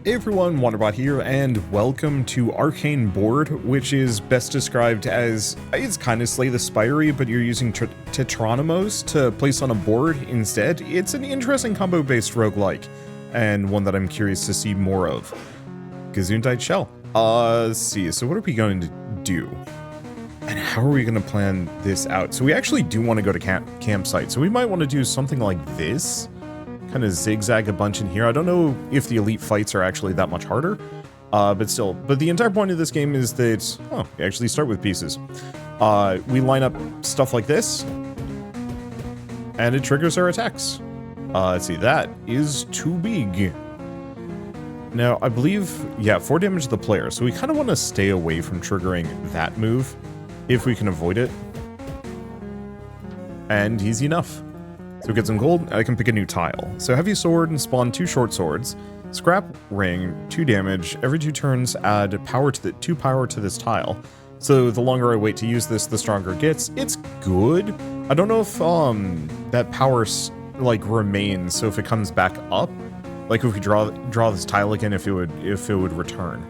Hey everyone, Wanderbot here, and welcome to Arcane Board, which is best described as, it's kind of Slay the Spire, but you're using Tetronimos to place on a board instead. It's an interesting combo-based roguelike, and one that I'm curious to see more of. Gesundheit shell. Let's see, so what are we going to do? And how are we going to plan this out? So we actually do want to go to campsite, so we might want to do something like this. Kind of zigzag a bunch in here. I don't know if the elite fights are actually that much harder, but still. But the entire point of this game is that, we actually start with pieces. We line up stuff like this, and it triggers our attacks. Let's see, that is too big. Now, I believe, 4 damage to the player, so we kind of want to stay away from triggering that move, if we can avoid it. And easy enough. So get some gold, I can pick a new tile. So heavy sword and spawn 2 short swords. Scrap ring, 2 damage. Every 2 turns add 2 power to this tile. So the longer I wait to use this, the stronger it gets. It's good. I don't know if that power like remains, so if it comes back up, like if we draw this tile again, if it would return.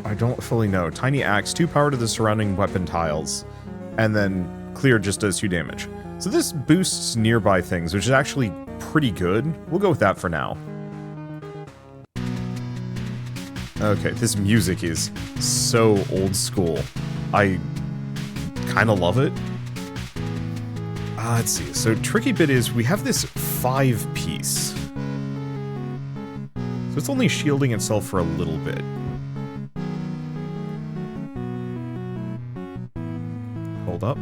I don't fully know. Tiny axe, 2 power to the surrounding weapon tiles, and then clear just does 2 damage. So this boosts nearby things, which is actually pretty good. We'll go with that for now. Okay, this music is so old school. I kind of love it. Let's see. So tricky bit is we have this 5-piece. So it's only shielding itself for a little bit. Hold up.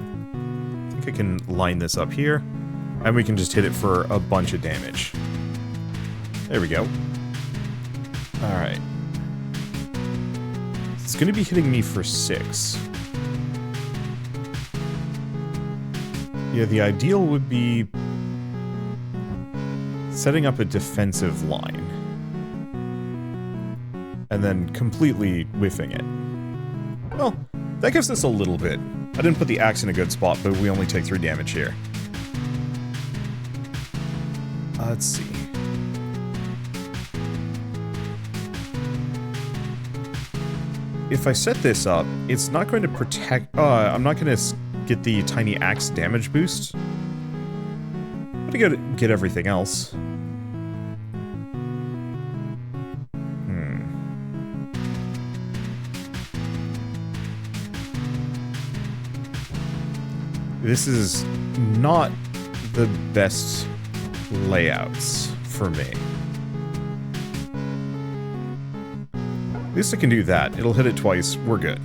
I can line this up here, and we can just hit it for a bunch of damage. There we go. Alright. It's going to be hitting me for 6. Yeah, the ideal would be setting up a defensive line. And then completely whiffing it. Well, that gives us a little bit. I didn't put the axe in a good spot, but we only take 3 damage here. Let's see. If I set this up, it's not going to protect... I'm not going to get the tiny axe damage boost. But I get everything else. This is not the best layouts for me. At least I can do that. It'll hit it twice. We're good.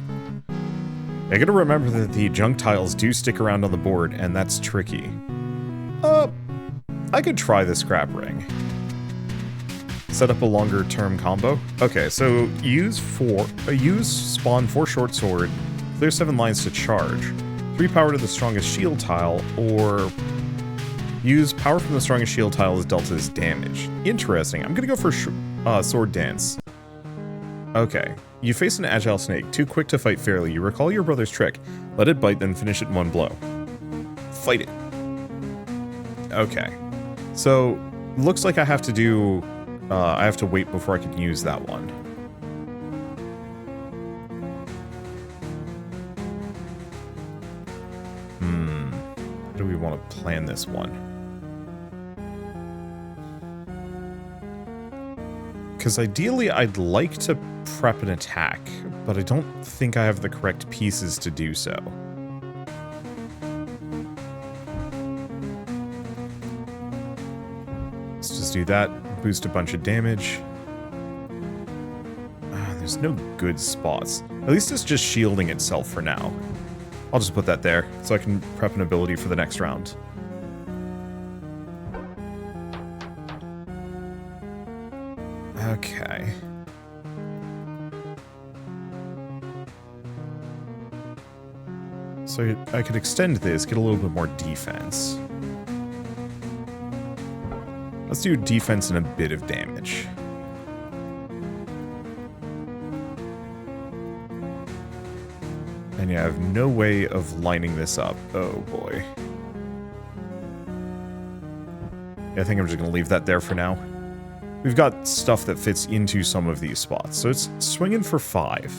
I gotta remember that the junk tiles do stick around on the board, and that's tricky. I could try the scrap ring. Set up a longer term combo. Okay, so use spawn 4 short sword, clear 7 lines to charge. 3 power to the strongest shield tile, or use power from the strongest shield tile as dealt as damage. Interesting. I'm gonna go for sword dance. Okay. You face an agile snake, too quick to fight fairly. You recall your brother's trick. Let it bite, then finish it in 1 blow. Fight it. Okay. So, looks like I have to do... I have to wait before I can use that one. How do we want to plan this one? Because ideally I'd like to prep an attack, but I don't think I have the correct pieces to do so. Let's just do that, boost a bunch of damage. There's no good spots. At least it's just shielding itself for now. I'll just put that there, so I can prep an ability for the next round. Okay. So I could extend this, get a little bit more defense. Let's do defense and a bit of damage. And yeah, I have no way of lining this up. Oh boy. Yeah, I think I'm just gonna leave that there for now. we've got stuff that fits into some of these spots. So it's swinging for 5.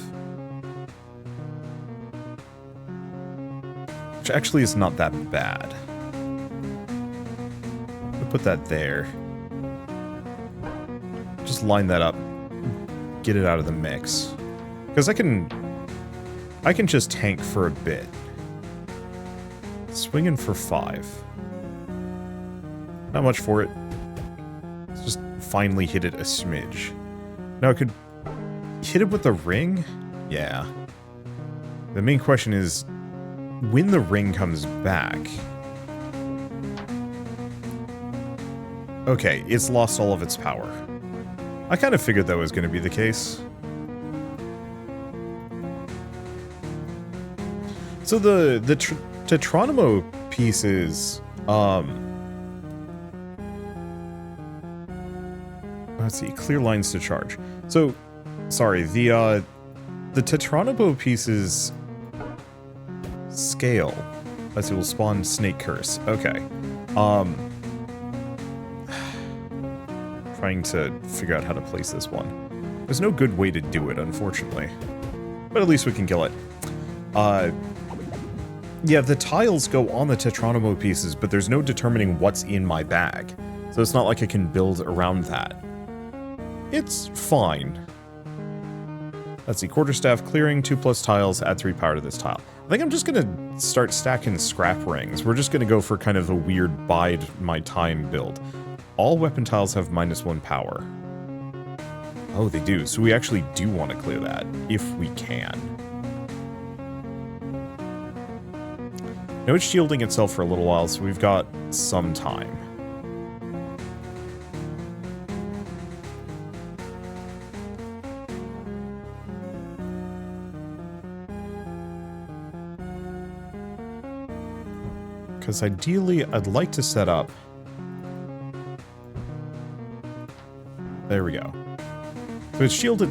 Which actually is not that bad. We'll put that there. Just line that up. Get it out of the mix. Because I can just tank for a bit. Swinging for 5. Not much for it. Let's just finally hit it a smidge. Now I could hit it with the ring? Yeah. The main question is, when the ring comes back... Okay, it's lost all of its power. I kind of figured that was going to be the case. So the Tetronimo pieces, let's see, clear lines to charge. So, sorry, the Tetronimo pieces scale. Let's see, will spawn Snake Curse. Okay. Trying to figure out how to place this one. There's no good way to do it, unfortunately. But at least we can kill it. Yeah, the tiles go on the Tetronimo pieces, but there's no determining what's in my bag. So it's not like I can build around that. It's fine. Let's see, quarterstaff clearing, 2+ tiles, add 3 power to this tile. I think I'm just gonna start stacking scrap rings. We're just gonna go for kind of a weird bide my time build. All weapon tiles have -1 power. Oh, they do. So we actually do want to clear that, if we can. Now it's shielding itself for a little while, so we've got some time. Because ideally, I'd like to set up... There we go. So it's shielded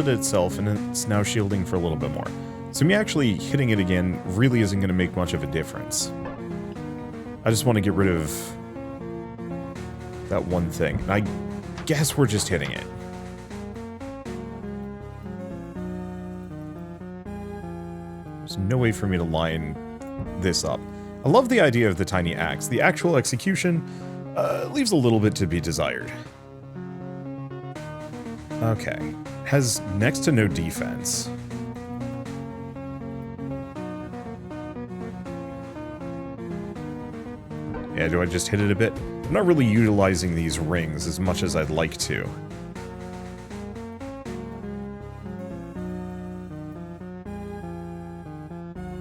itself, and it's now shielding for a little bit more. So me actually hitting it again really isn't going to make much of a difference. I just want to get rid of that one thing. And I guess we're just hitting it. There's no way for me to line this up. I love the idea of the tiny axe. The actual execution leaves a little bit to be desired. Okay. Has next to no defense. Yeah, do I just hit it a bit? I'm not really utilizing these rings as much as I'd like to.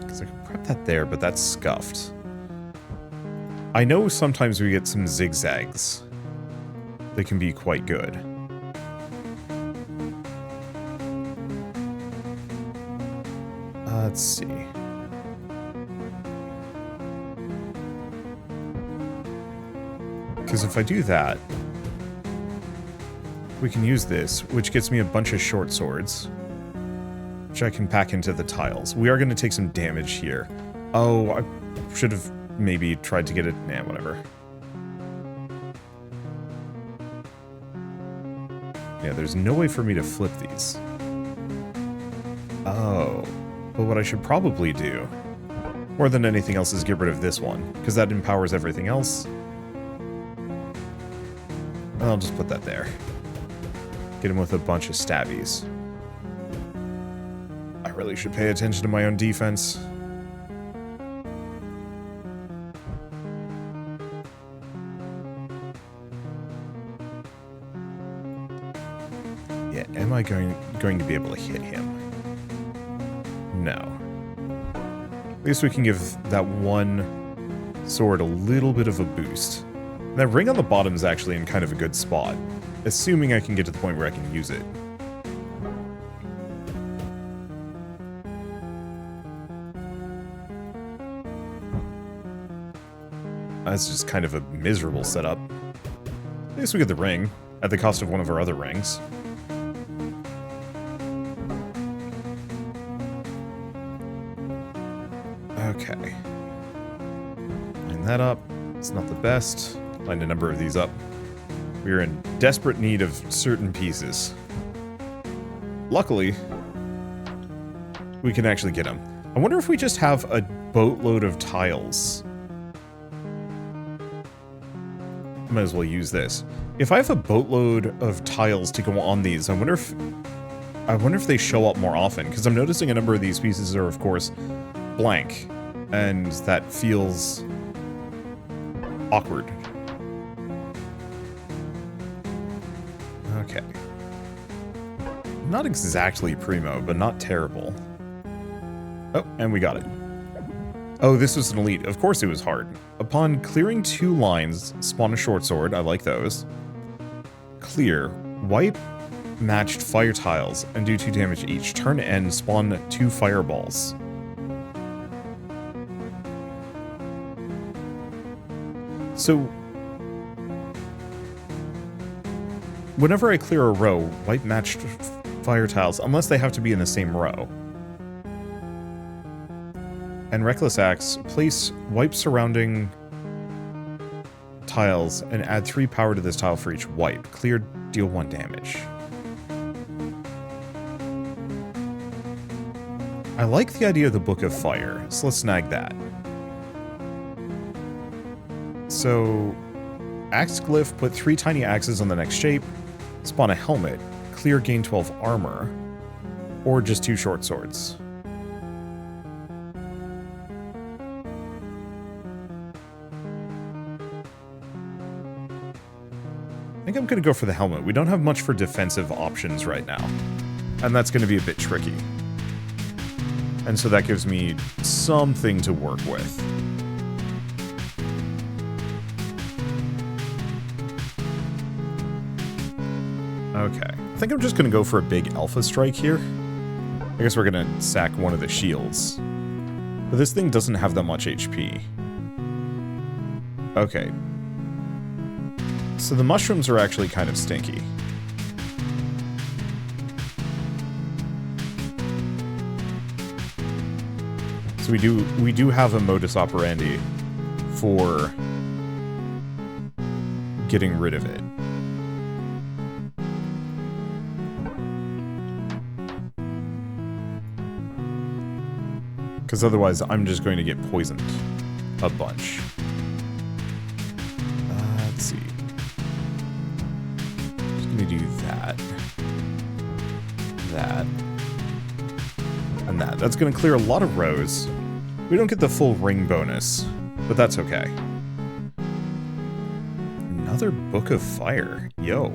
Because I could prep that there, but that's scuffed. I know sometimes we get some zigzags that can be quite good. Let's see. Because if I do that, we can use this, which gets me a bunch of short swords, which I can pack into the tiles. We are going to take some damage here. Oh, I should have maybe tried to get it. Nah, whatever. Yeah, there's no way for me to flip these. Oh. But what I should probably do, more than anything else, is get rid of this one, because that empowers everything else. I'll just put that there. Get him with a bunch of stabbies. I really should pay attention to my own defense. Yeah, am I going to be able to hit him? No. At least we can give that one sword a little bit of a boost. That ring on the bottom is actually in kind of a good spot, assuming I can get to the point where I can use it. That's just kind of a miserable setup. At least we get the ring, at the cost of one of our other rings. Okay. Line that up. It's not the best. Line a number of these up. We're in desperate need of certain pieces. Luckily, we can actually get them. I wonder if we just have a boatload of tiles. Might as well use this. If I have a boatload of tiles to go on these, I wonder if they show up more often, because I'm noticing a number of these pieces are, of course, blank, and that feels awkward. Okay. Not exactly primo, but not terrible. Oh, and we got it. Oh, this was an elite. Of course it was hard. Upon clearing 2 lines, spawn a short sword. I like those. Clear. Wipe matched fire tiles and do 2 damage each. Turn end, spawn 2 fireballs. So, whenever I clear a row, wipe matched fire tiles, unless they have to be in the same row. And Reckless Axe, place wipe surrounding tiles and add 3 power to this tile for each wipe. Clear, deal 1 damage. I like the idea of the Book of Fire, so let's snag that. So, axe glyph, put 3 tiny axes on the next shape, spawn a helmet, clear, gain 12 armor, or just 2 short swords. I think I'm going to go for the helmet. We don't have much for defensive options right now, and that's going to be a bit tricky. And so that gives me something to work with. Okay. I think I'm just going to go for a big alpha strike here. I guess we're going to sack one of the shields. But this thing doesn't have that much HP. Okay. So the mushrooms are actually kind of stinky. So we do have a modus operandi for getting rid of it. Because otherwise I'm just going to get poisoned a bunch. Let's see. Just going to do that. That. And that. That's going to clear a lot of rows. We don't get the full ring bonus, but that's okay. Another Book of Fire. Yo.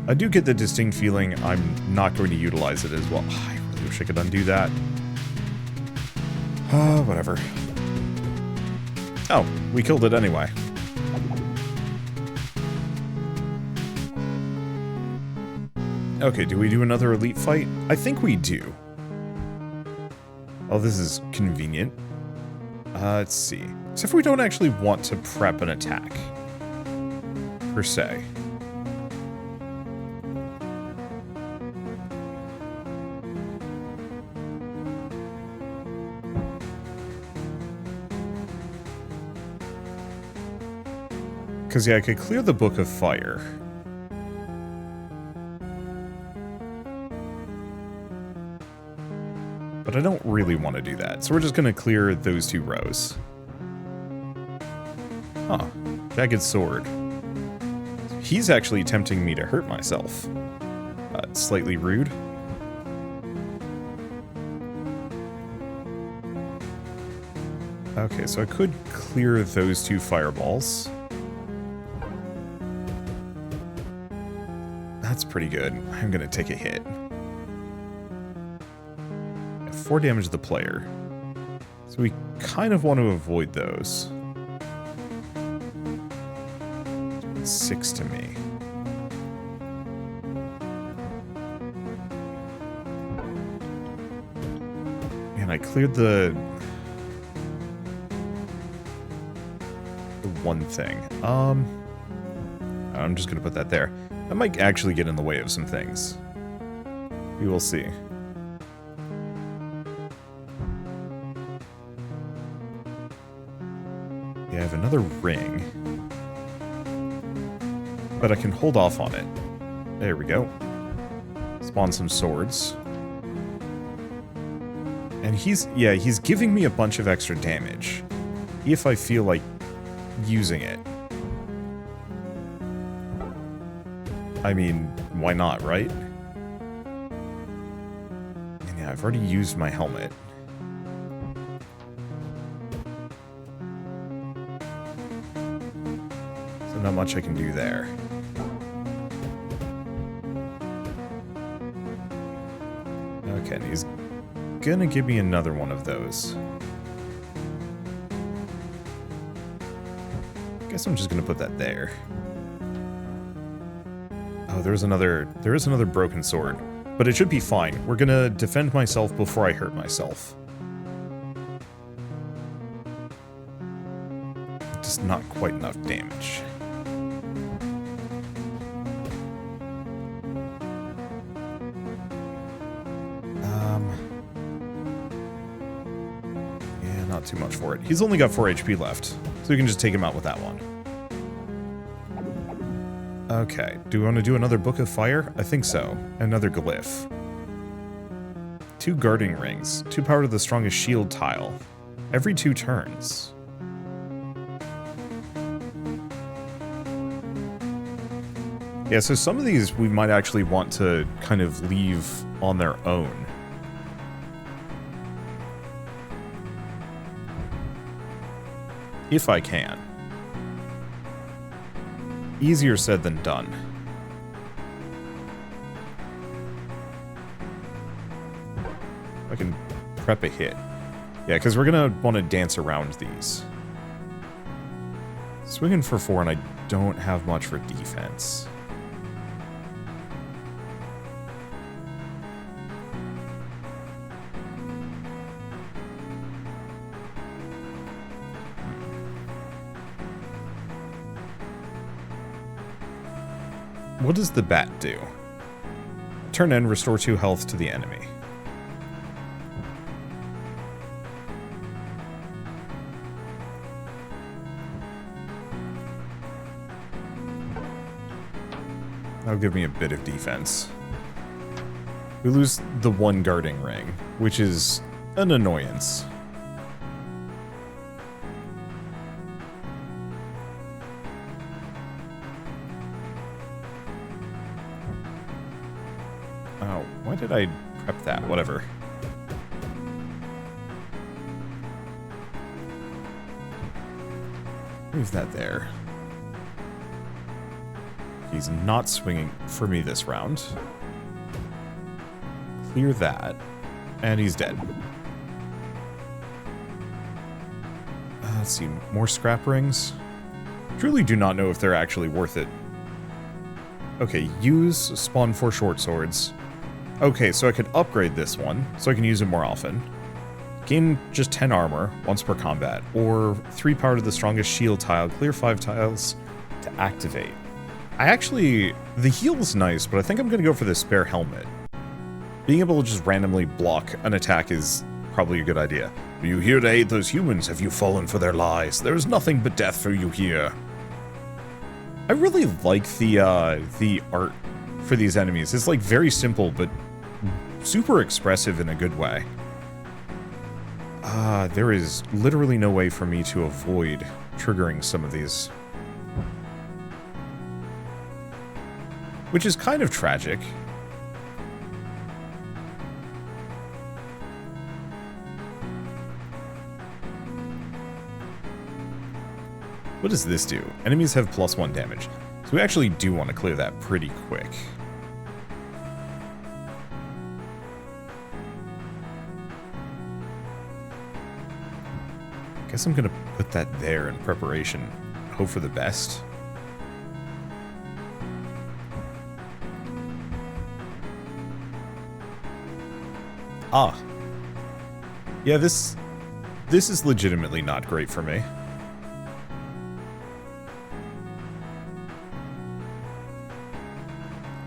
I do get the distinct feeling I'm not going to utilize it as well. I really wish I could undo that. Whatever. Oh, we killed it anyway. Okay, do we do another elite fight? I think we do. Oh, this is convenient. Let's see. Except for we don't actually want to prep an attack. Per se. Because, yeah, I could clear the Book of Fire. But I don't really want to do that, so we're just going to clear those 2 rows. Huh. Jagged Sword. He's actually tempting me to hurt myself. Slightly rude. Okay, so I could clear those 2 fireballs. That's pretty good. I'm going to take a hit. 4 damage to the player. So we kind of want to avoid those. 6 to me. And I cleared the one thing. I'm just going to put that there. That might actually get in the way of some things. We will see. Yeah, I have another ring. but I can hold off on it. There we go. Spawn some swords. And he's giving me a bunch of extra damage. If I feel like using it. I mean, why not, right? And yeah, I've already used my helmet. So not much I can do there. Okay, and he's gonna give me another one of those. Guess I'm just gonna put that there. Oh, there is another broken sword. But it should be fine. We're gonna defend myself before I hurt myself. Just not quite enough damage. Yeah, not too much for it. He's only got 4 HP left, so we can just take him out with that one. Okay, do we want to do another Book of Fire? I think so. Another glyph. 2 guarding rings. 2 power to the strongest shield tile. Every 2 turns. Yeah, so some of these we might actually want to kind of leave on their own. If I can. Easier said than done. I can prep a hit. Yeah, because we're going to want to dance around these. Swinging for 4 and I don't have much for defense. What does the bat do? Turn end, restore 2 health to the enemy. That'll give me a bit of defense. We lose the 1 guarding ring, which is an annoyance. Oh, why did I prep that? Whatever. Leave that there. He's not swinging for me this round. Clear that. And he's dead. Let's see, more scrap rings. Truly do not know if they're actually worth it. Okay, use spawn 4 short swords. Okay, so I could upgrade this one, so I can use it more often. Gain just 10 armor, once per combat, or 3 power to the strongest shield tile, clear 5 tiles to activate. The heal's nice, but I think I'm going to go for the spare helmet. Being able to just randomly block an attack is probably a good idea. Are you here to aid those humans? Have you fallen for their lies? There is nothing but death for you here. I really like the art for these enemies. It's like very simple, but super expressive in a good way. There is literally no way for me to avoid triggering some of these. Which is kind of tragic. What does this do? Enemies have +1 damage. So we actually do want to clear that pretty quick. Guess I'm going to put that there in preparation. Hope for the best. Ah. Yeah, this is legitimately not great for me.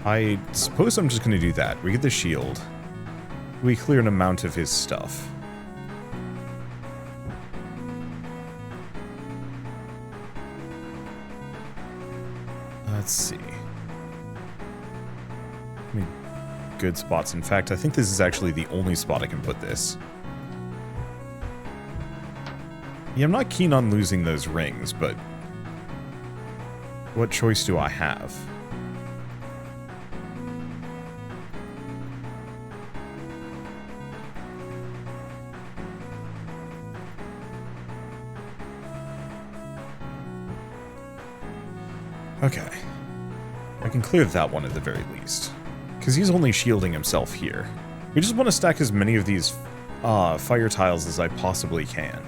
I suppose I'm just going to do that. We get the shield. We clear an amount of his stuff. Let's see. I mean, good spots. In fact, I think this is actually the only spot I can put this. Yeah, I'm not keen on losing those rings, but what choice do I have? Okay. I can clear that one at the very least. Because he's only shielding himself here. We just want to stack as many of these fire tiles as I possibly can.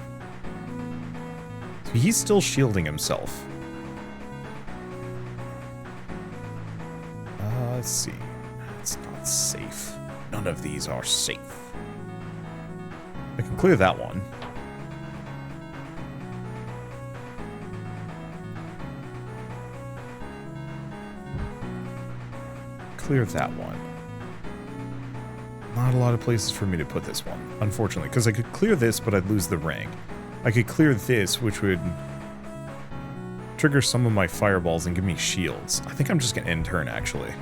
So he's still shielding himself. Let's see. That's not safe. None of these are safe. I can clear that one. Clear that one. Not a lot of places for me to put this one, unfortunately, because I could clear this, but I'd lose the ring. I could clear this, which would trigger some of my fireballs and give me shields. I think I'm just going to end turn, actually.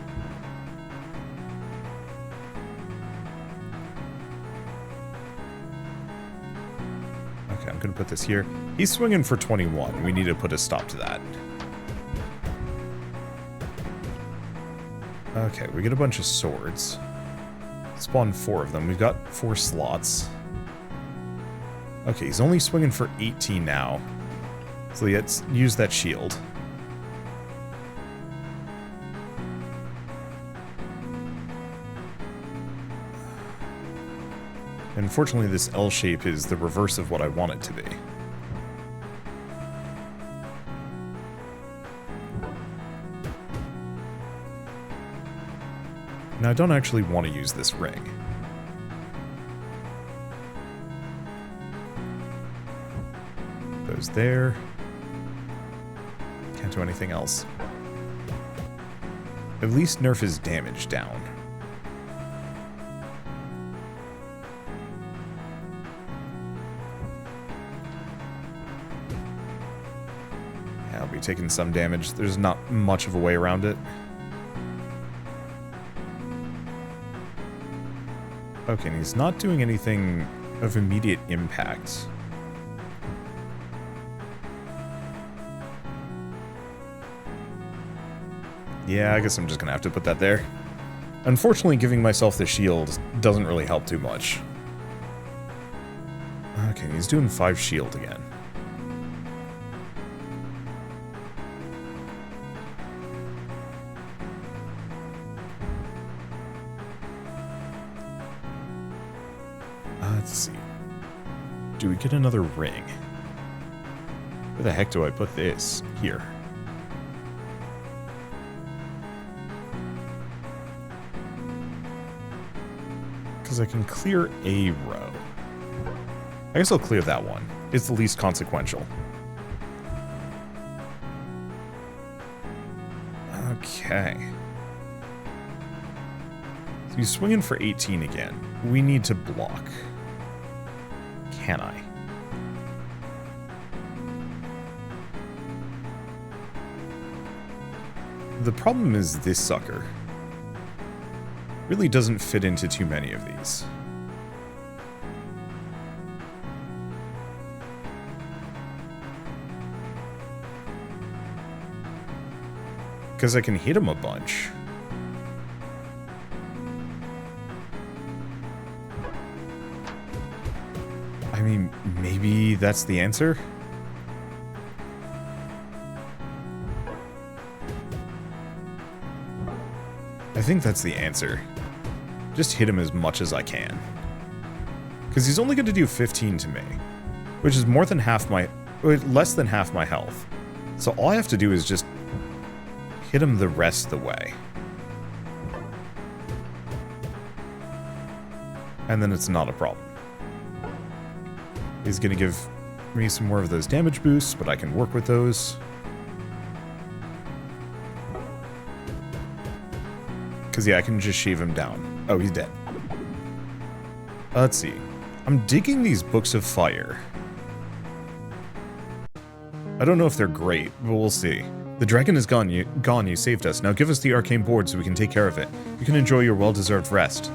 Okay, I'm going to put this here. He's swinging for 21. We need to put a stop to that. Okay, we get a bunch of swords. Spawn 4 of them. We've got 4 slots. Okay, he's only swinging for 18 now. So let's use that shield. Unfortunately, this L shape is the reverse of what I want it to be. Now, I don't actually want to use this ring. Goes there. Can't do anything else. At least nerf his damage down. Yeah, I'll be taking some damage. There's not much of a way around it. Okay, and he's not doing anything of immediate impact. Yeah, I guess I'm just gonna have to put that there. Unfortunately, giving myself the shield doesn't really help too much. Okay, he's doing 5 shield again. Let's see. Do we get another ring? Where the heck do I put this? Here. Because I can clear a row. I guess I'll clear that one. It's the least consequential. Okay. So he's swinging for 18 again. We need to block. Can I? The problem is this sucker really doesn't fit into too many of these. Because I can hit him a bunch. I mean, maybe that's the answer? I think that's the answer. Just hit him as much as I can. Because he's only going to do 15 to me. Which is more than half my... less than half my health. So all I have to do is just hit him the rest of the way. And then it's not a problem. He's going to give me some more of those damage boosts, but I can work with those. Because, yeah, I can just shave him down. Oh, he's dead. Let's see. I'm digging these books of fire. I don't know if they're great, but we'll see. The dragon is gone. You saved us. Now give us the arcane board so we can take care of it. You can enjoy your well-deserved rest.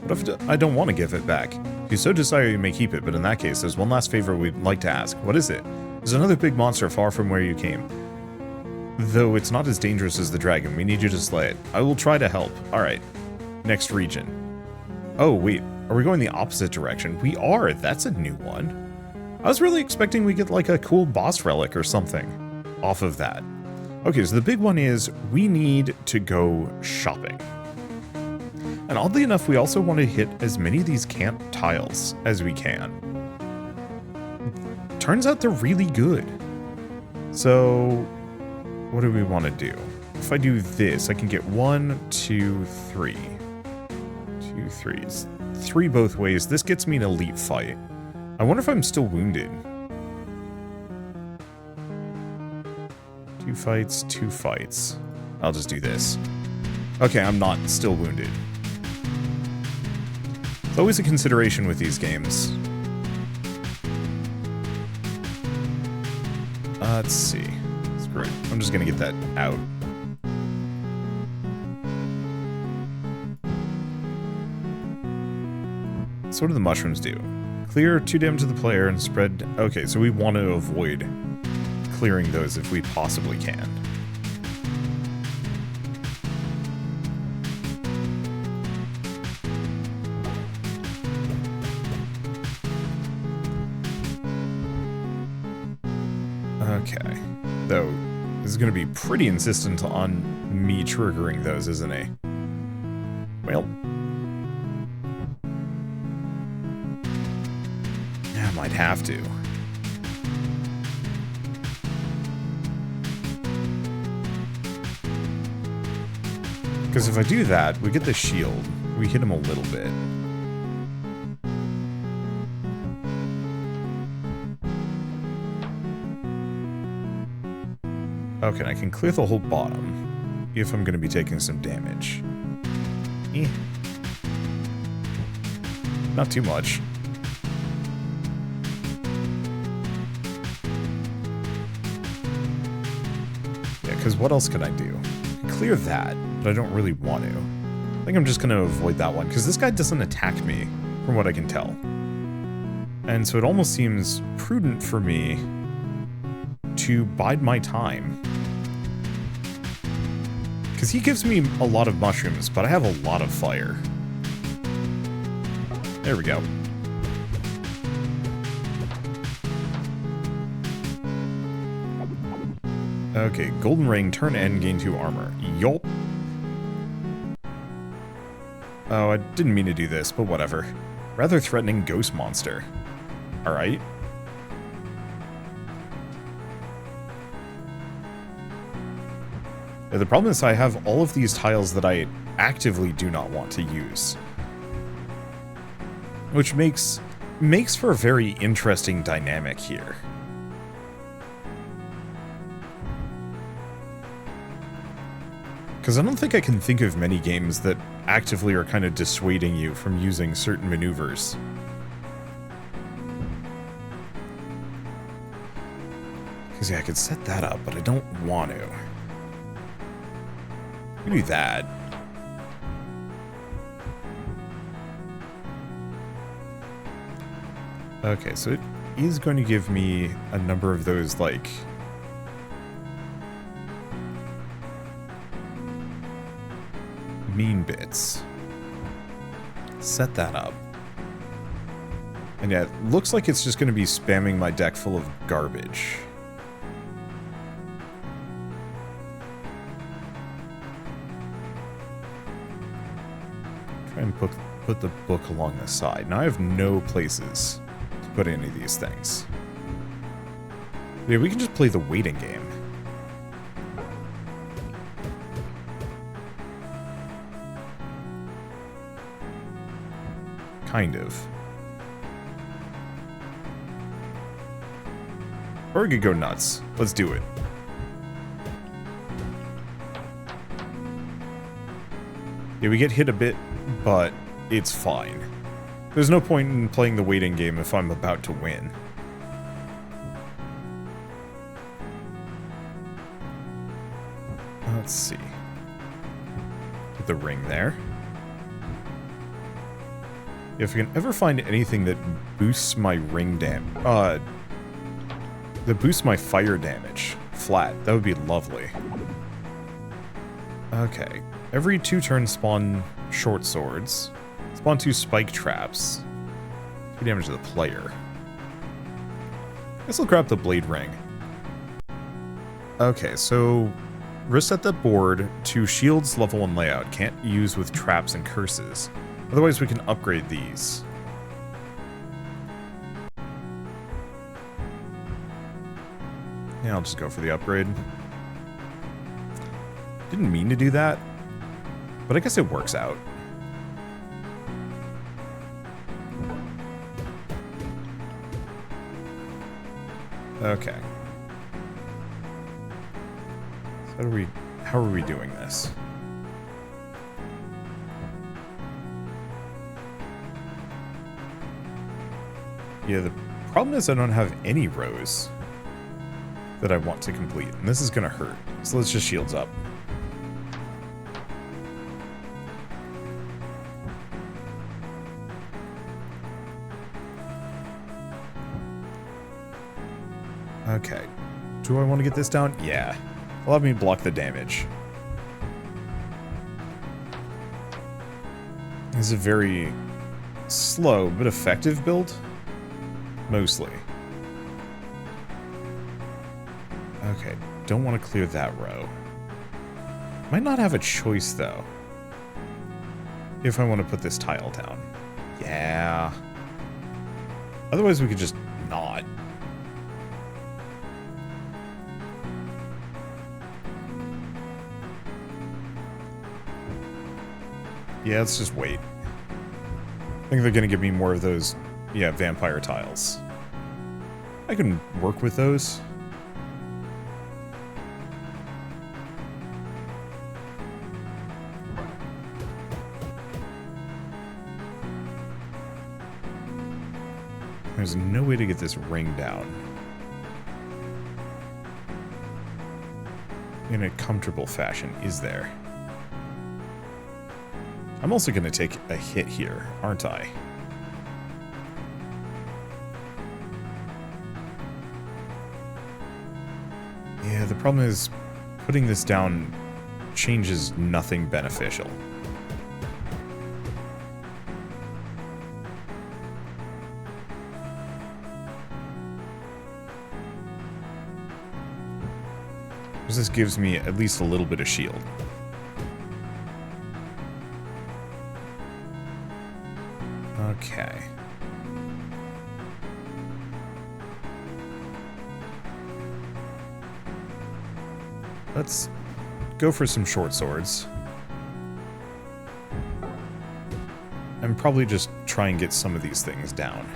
What if I don't want to give it back? If you so desire, you may keep it, but in that case, there's one last favor we'd like to ask. What is it? There's another big monster far from where you came. Though it's not as dangerous as the dragon, we need you to slay it. I will try to help. Alright. Next region. Oh, wait. Are we going the opposite direction? We are. That's a new one. I was really expecting we get like a cool boss relic or something off of that. Okay, so the big one is we need to go shopping. And oddly enough, we also want to hit as many of these camp tiles as we can. Turns out they're really good. So, what do we want to do? If I do this, I can get 1, 2, 3. 2 threes. 3 both ways. This gets me an elite fight. I wonder if I'm still wounded. 2 fights, 2 fights. I'll just do this. Okay, I'm not still wounded. It's always a consideration with these games. Let's see. Screw it. I'm just gonna get that out. So what do the mushrooms do? Clear 2 damage to the player and spread... Okay, so we want to avoid clearing those if we possibly can. Okay. Though, this is going to be pretty insistent on me triggering those, isn't it? Well... I'd have to. Because if I do that, we get the shield. We hit him a little bit. Okay, I can clear the whole bottom if I'm going to be taking some damage. Not too much. Because what else can I do? Clear that, but I don't really want to. I think I'm just going to avoid that one, because this guy doesn't attack me, from what I can tell. And so it almost seems prudent for me to bide my time. Because he gives me a lot of mushrooms, but I have a lot of fire. There we go. Okay, golden ring, turn N, gain 2 armor. Yolp. Oh, I didn't mean to do this, but whatever. Rather threatening ghost monster. Alright. Yeah, the problem is I have all of these tiles that I actively do not want to use. Which makes for a very interesting dynamic here. Because I don't think I can think of many games that actively are kind of dissuading you from using certain maneuvers. Because yeah, I could set that up, but I don't want to. I can do that. Okay, so it is going to give me a number of those, like... mean bits. Set that up. And yeah, it looks like it's just going to be spamming my deck full of garbage. Try and put the book along the side. Now I have no places to put any of these things. Yeah, we can just play the waiting game. Kind of. Or we could go nuts. Let's do it. Yeah, we get hit a bit, but it's fine. There's no point in playing the waiting game if I'm about to win. Let's see. Put the ring there. If I can ever find anything that boosts my ring that boosts my fire damage flat, that would be lovely. Okay. Every 2 turns spawn short swords. Spawn 2 spike traps. 2 damage to the player. Guess I'll grab the blade ring. Okay, so reset the board to shields level 1 layout. Can't use with traps and curses. Otherwise we can upgrade these. Yeah, I'll just go for the upgrade. Didn't mean to do that, but I guess it works out. Okay. So how are we doing this? Yeah, the problem is I don't have any rows that I want to complete, and this is gonna hurt. So let's just shields up. Okay. Do I want to get this down? Yeah. Allow me to block the damage. This is a very slow but effective build. Mostly. Okay, don't want to clear that row. Might not have a choice, though. If I want to put this tile down. Yeah. Otherwise, we could just not. Yeah, let's just wait. I think they're going to give me more of those, yeah, vampire tiles. I can work with those. There's no way to get this ring down in a comfortable fashion, is there? I'm also going to take a hit here, aren't I? Yeah, the problem is putting this down changes nothing beneficial. This gives me at least a little bit of shield. Okay. Let's go for some short swords. And probably just try and get some of these things down.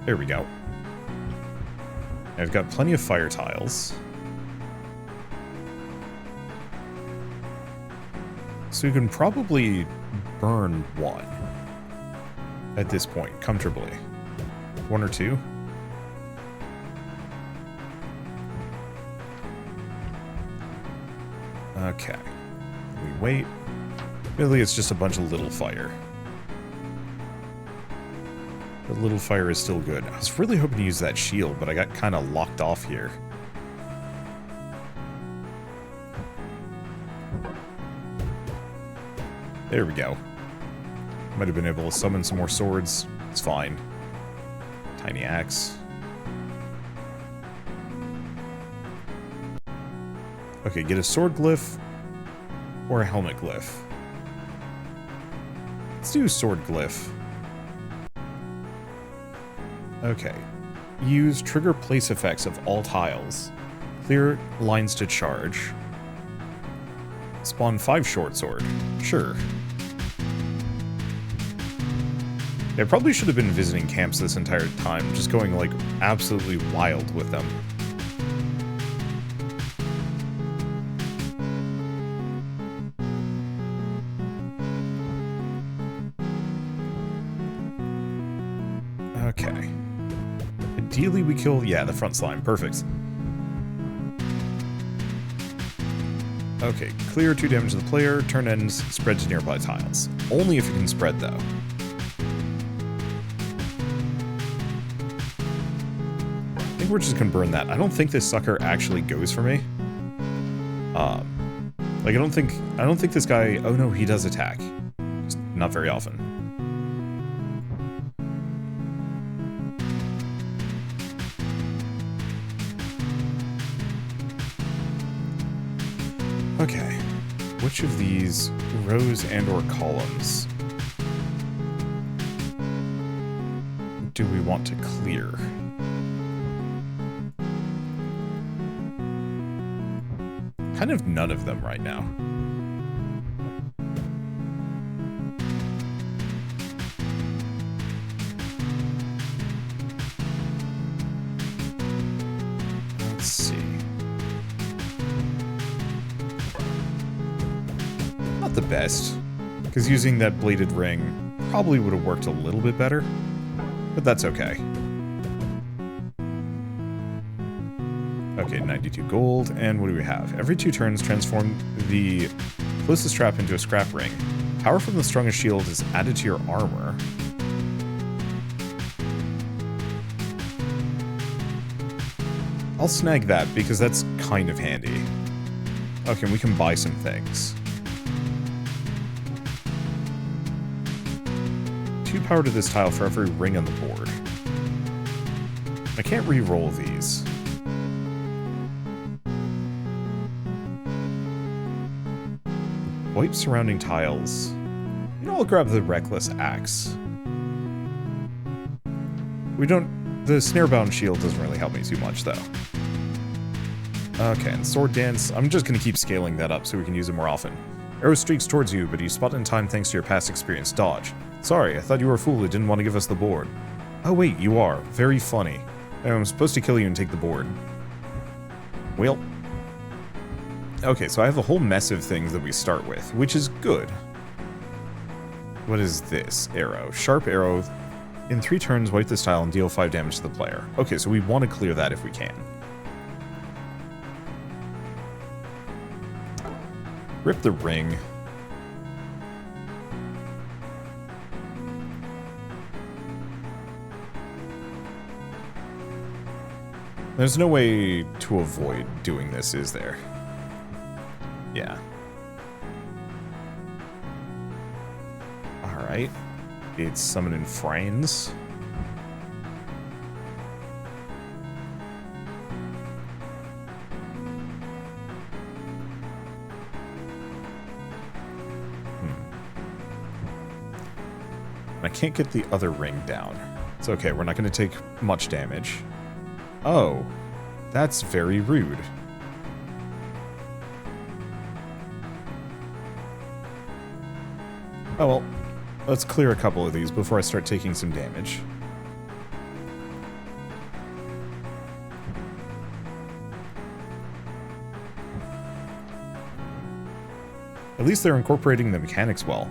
There we go. I've got plenty of fire tiles. So you can probably burn one at this point, comfortably. One or two. Okay. We wait. Really, it's just a bunch of little fire. The little fire is still good. I was really hoping to use that shield, but I got kind of locked off here. There we go. Might have been able to summon some more swords. It's fine. Tiny axe. Okay, get a sword glyph or a helmet glyph. Let's do sword glyph. Okay. Use trigger place effects of all tiles. Clear lines to charge. Spawn 5 short sword. Sure. I probably should have been visiting camps this entire time, just going, like, absolutely wild with them. Okay. Ideally we kill, yeah, the front slime. Perfect. Okay, clear 2 damage to the player, turn ends, spread to nearby tiles. Only if you can spread, though. I think we're just gonna burn that. I don't think this sucker actually goes for me. Like, I don't think this guy... Oh no, he does attack. Just not very often. Okay, which of these rows and or columns do we want to clear? Kind of none of them right now. Let's see. Not the best, because using that bladed ring probably would have worked a little bit better, but that's okay. Okay, 92 gold, and what do we have? Every 2 turns, transform the closest trap into a scrap ring. Power from the strongest shield is added to your armor. I'll snag that, because that's kind of handy. Okay, and we can buy some things. 2 power to this tile for every ring on the board. I can't re-roll these. Wipe surrounding tiles. You know, I'll grab the Reckless Axe. The Snarebound Shield doesn't really help me too much, though. Okay, and Sword Dance, I'm just gonna keep scaling that up so we can use it more often. Arrow streaks towards you, but you spot in time thanks to your past experience. Dodge. Sorry, I thought you were a fool who didn't want to give us the board. Oh wait, you are. Very funny. I'm supposed to kill you and take the board. Well. Okay, so I have a whole mess of things that we start with, which is good. What is this? Arrow. Sharp arrow. In 3 turns, wipe this tile and deal 5 damage to the player. Okay, so we want to clear that if we can. Rip the ring. There's no way to avoid doing this, is there? Yeah. Alright. It's summoning friends. I can't get the other ring down. It's okay, we're not going to take much damage. Oh, that's very rude. Oh well, let's clear a couple of these before I start taking some damage. At least they're incorporating the mechanics well.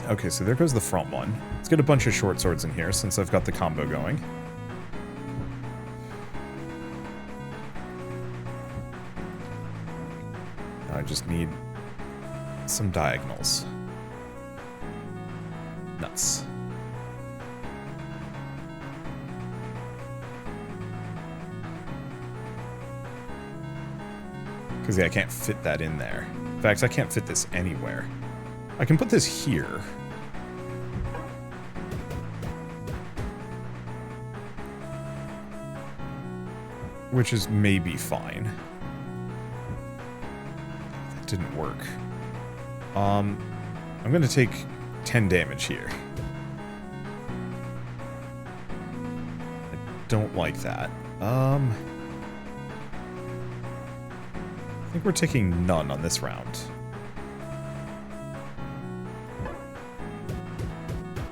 Okay, so there goes the front one. Let's get a bunch of short swords in here since I've got the combo going. Now I just need some diagonals. Nuts. Because yeah, I can't fit that in there. In fact, I can't fit this anywhere. I can put this here. Which is maybe fine. That didn't work. I'm gonna take 10 damage here. I don't like that. I think we're taking none on this round.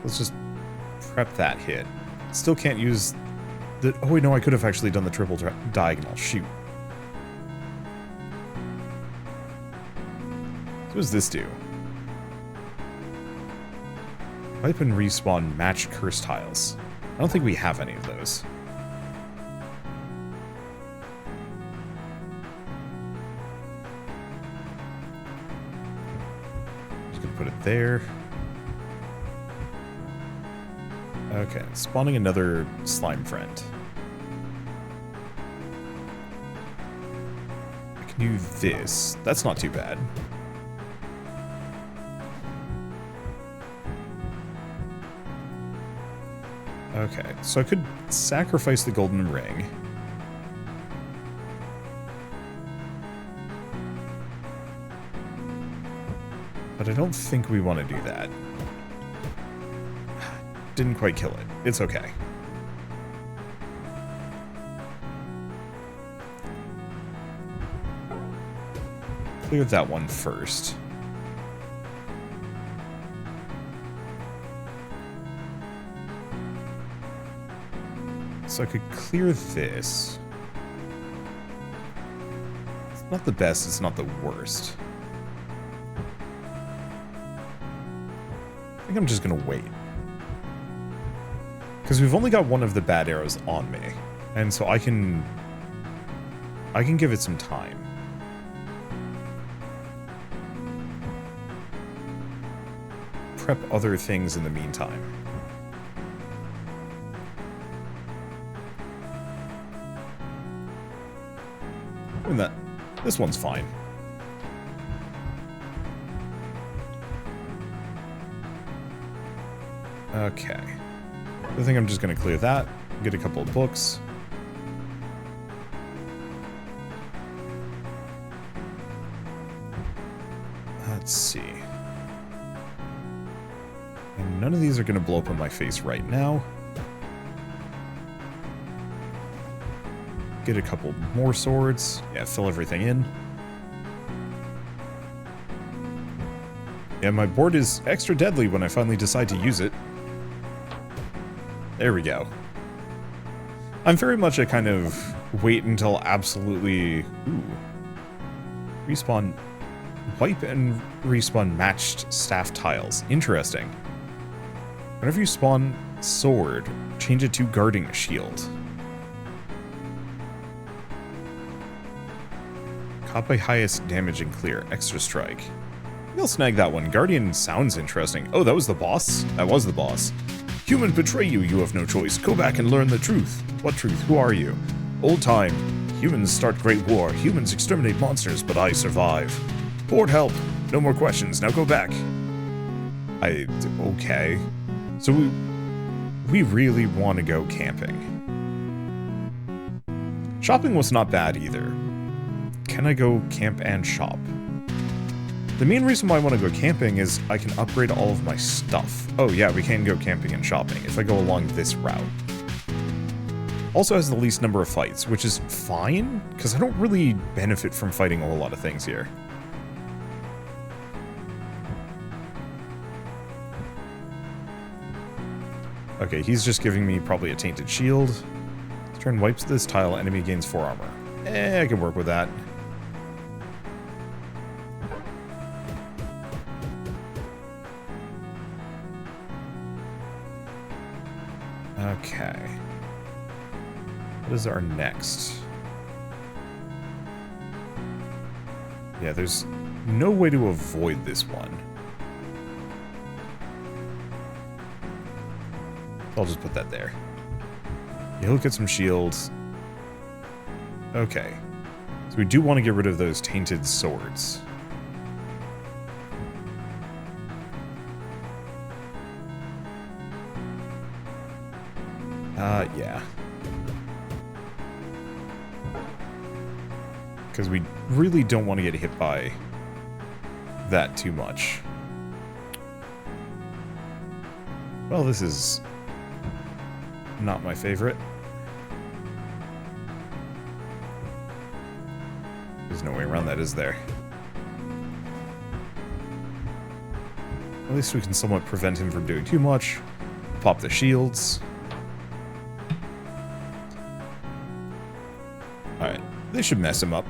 Let's just prep that hit. Still can't use the... Oh wait, no, I could have actually done the triple diagonal. Shoot. So what does this do? Wipe and respawn match curse tiles. I don't think we have any of those. there. Okay, spawning another slime friend. I can do this. That's not too bad. Okay, so I could sacrifice the golden ring. But I don't think we want to do that. Didn't quite kill it. It's okay. Clear that one first. So I could clear this. It's not the best, it's not the worst. I think I'm just gonna wait. Because we've only got one of the bad arrows on me. And so I can give it some time. Prep other things in the meantime. And this one's fine. Okay. I think I'm just going to clear that, get a couple of books. Let's see. And none of these are going to blow up in my face right now. Get a couple more swords. Yeah, fill everything in. Yeah, my board is extra deadly when I finally decide to use it. There we go. I'm very much a kind of wait until absolutely... Ooh. Respawn... Wipe and respawn matched staff tiles. Interesting. Whenever you spawn sword, change it to guarding shield. Caught by highest damage and clear. Extra strike. Maybe I'll snag that one. Guardian sounds interesting. Oh, that was the boss? That was the boss. Humans betray you, you have no choice. Go back and learn the truth. What truth? Who are you? Old time. Humans start great war. Humans exterminate monsters, but I survive. Board help. No more questions. Now go back. Okay. So we really want to go camping. Shopping was not bad either. Can I go camp and shop? The main reason why I want to go camping is I can upgrade all of my stuff. Oh yeah, we can go camping and shopping if I go along this route. Also has the least number of fights, which is fine, because I don't really benefit from fighting a whole lot of things here. Okay, he's just giving me probably a tainted shield. Turn wipes this tile, enemy gains 4 armor. I can work with that. Okay. What is our next? Yeah, there's no way to avoid this one. I'll just put that there. He'll get some shields. Okay. So we do want to get rid of those tainted swords. Yeah. Because we really don't want to get hit by that too much. Well, this is not my favorite. There's no way around that, is there? At least we can somewhat prevent him from doing too much. Pop the shields. Alright, they should mess him up.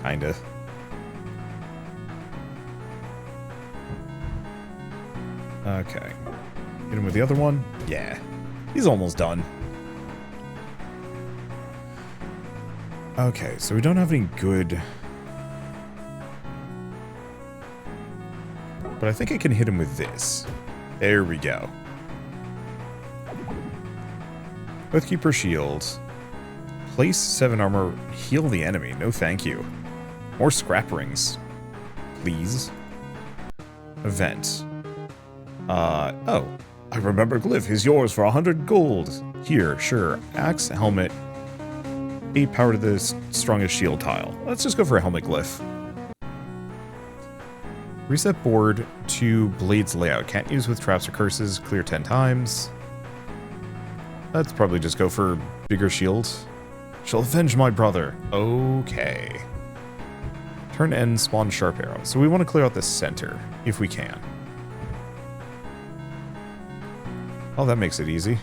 Kinda. Okay. Hit him with the other one? Yeah. He's almost done. Okay, so we don't have any good But I think I can hit him with this. There we go. Oathkeeper shield. Place 7 armor. Heal the enemy. No thank you. More scrap rings. Please. Event. Oh. I remember glyph is yours for 100 gold. Here, sure. Axe, helmet. 8 power to the strongest shield tile. Let's just go for a helmet glyph. Reset board to blades layout. Can't use with traps or curses. Clear 10 times. Let's probably just go for bigger shield. Shall avenge my brother. Okay. Turn end, spawn sharp arrow. So we want to clear out the center, if we can. Oh, that makes it easy.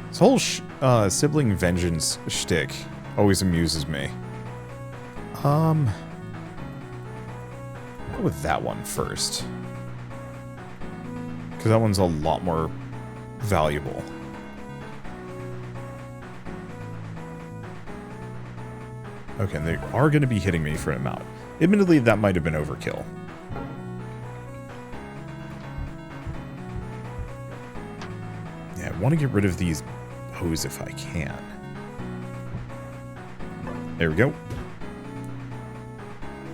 This whole sibling vengeance shtick always amuses me. Go with that one first. Because that one's a lot more valuable. Okay, and they are going to be hitting me for an amount. Admittedly, that might have been overkill. Yeah, I want to get rid of these bows if I can. There we go.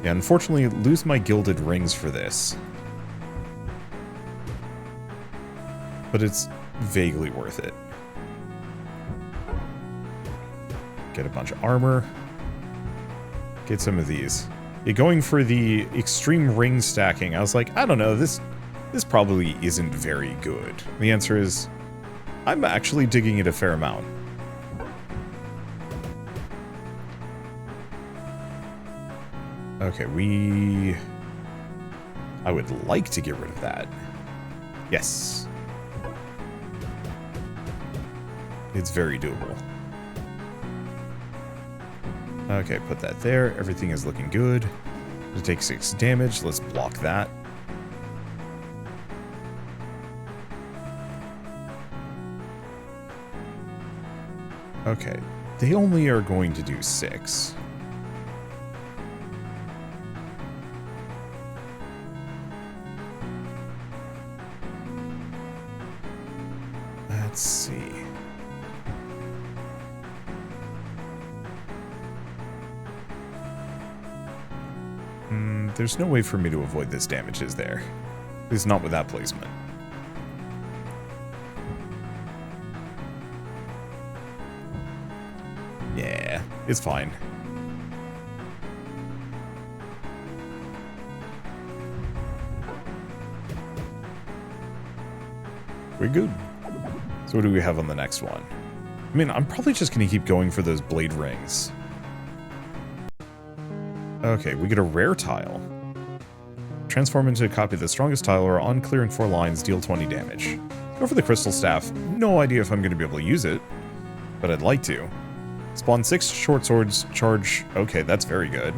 Yeah, unfortunately, lose my gilded rings for this. But it's vaguely worth it. Get a bunch of armor. Get some of these. Yeah, going for the extreme ring stacking, I was like, I don't know, this probably isn't very good. The answer is, I'm actually digging it a fair amount. Okay, I would like to get rid of that. Yes. It's very doable. Okay, put that there. Everything is looking good. It'll take 6 damage. Let's block that. Okay, they only are going to do 6. Let's see. There's no way for me to avoid this damage, is there? At least not with that placement. Yeah, it's fine. We're good. So what do we have on the next one? I mean, I'm probably just going to keep going for those blade rings. Okay, we get a rare tile. Transform into a copy of the strongest tile, or on clearing 4 lines, deal 20 damage. Go for the crystal staff. No idea if I'm going to be able to use it, but I'd like to. Spawn 6 short swords, charge. Okay, that's very good.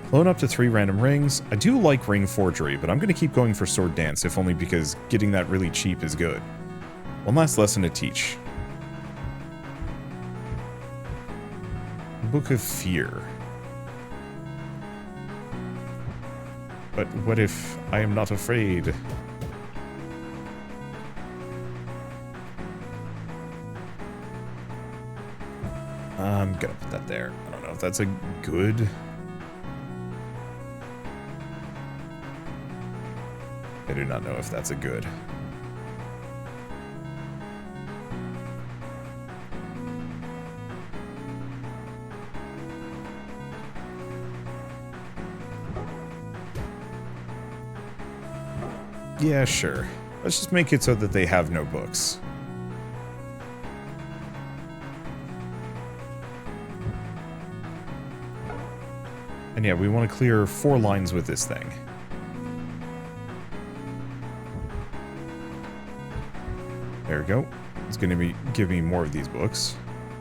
Clone up to 3 random rings. I do like ring forgery, but I'm going to keep going for sword dance, if only because getting that really cheap is good. One last lesson to teach. Book of Fear. But what if I am not afraid? I'm gonna put that there. I don't know if that's a good... I do not know if that's a good. Yeah, sure. Let's just make it so that they have no books. And yeah, we want to clear 4 lines with this thing. There we go. It's going to give me more of these books.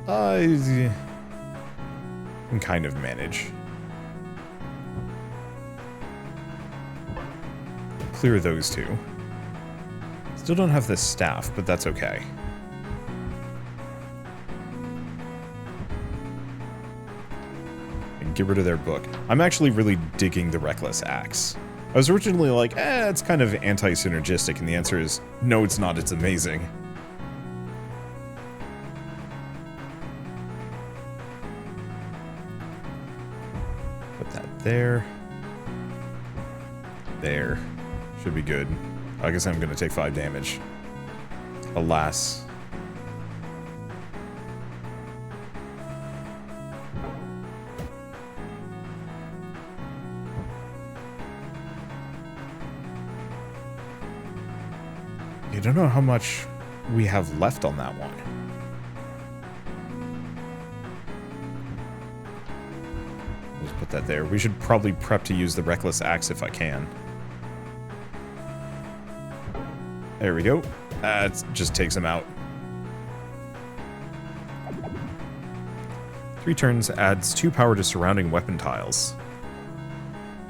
I can kind of manage. Clear those 2. Still don't have the staff, but that's okay. get rid of their book. I'm actually really digging the Reckless Axe. I was originally like, it's kind of anti-synergistic, and the answer is, no, it's not, it's amazing. Put that there. There. Should be good. I guess I'm gonna take 5 damage. Alas. I don't know how much we have left on that one. Just put that there. We should probably prep to use the Reckless Axe if I can. There we go. It just takes him out. 3 turns adds 2 power to surrounding weapon tiles.